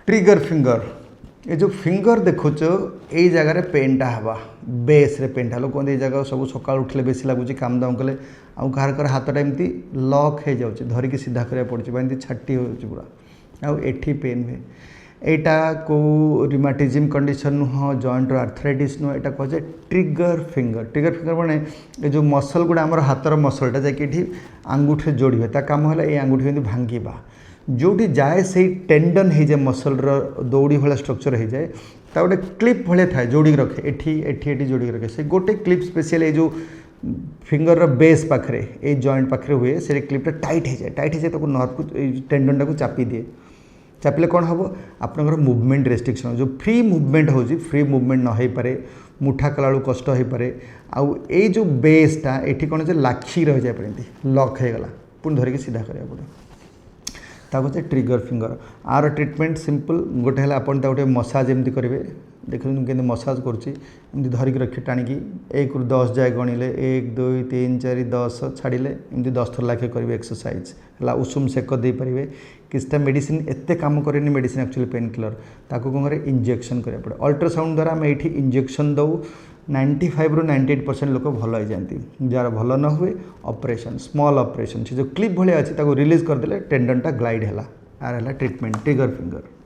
Trigger finger ये जो finger देखुच यही जगार पेनटा हवा बेस रे पेनटा लोग कहते जगह सब सका उठले बेस लगुच काम दाम कले आउ कह हाथटा एमती लक हो जाऊँच धरिकी सीधा करा पड़े छाटी हो पूरा आउ एठी पेन हुए यहाँ को रिमाटिज्म कंडीशन नुह जॉइंट आर्थराइटिस नुह यहाँ कहे ट्रिगर फिंगर मैंने ये जो मसल गुड़ा आम हाथर मसलटा जाकि आंगुठी जोड़ी हुए काम है ये आंगुठी भांगा जोटी जाए से टेंडन हो जाए मसल दौड़ी भाया स्ट्रक्चर हो जाए गोटे क्लिप भाया थाए जोड़ी रखे एटी जोड़ी रखे से गोटे क्लिप स्पेशल ये जो फिंगर बेस पाखे ये जॉइंट पाखे हुए से क्लिपटा टाइट हो जाए नर्व को टेंडन टाक चापी दिए चापिले कौन हम आपंकर मुवमेंट रेस्ट्रिक्शन जो फ्री मुवमेंट हो फ्री मुवमेंट न हो पारे मुठा कला कष्ट हो पारे आउ ये जो बेसटा ये कौन लाखी रही जाए पारती लक होगला पुणी धरिकी सीधा करा पड़े ताको ट्रिगर फिंगर आर ट्रिटमेंट सिंपल गोटे है आप गोटे मसाज एमती करेंगे देखते केमती मसाज करुँची धरिकी रखी टाणिकी 1 ରୁ 10 जाए गणिले 1 2 3 4 10 छाड़िले एमती 10 थर लाखे करेंगे एक्सरसाइज है उषुम सेक दे पारे किसटा मेडिसिन एते काम करेनि मेडिसिन एक्चुअली पेन किलर ताको कौन करे इंजेक्शन करा पड़े अल्ट्रासाउंड द्वारा आम ये इंजेक्शन दऊ 95 ରୁ 98% लोक भल हो जाती जार भल न हुए ऑपरेशन स्मॉल ऑपरेशन से जो क्लिप भाया अच्छी रिलीज करदे टेंडनटा ग्लाइड है आर है ट्रिटमेंट ट्रिगर फिंगर।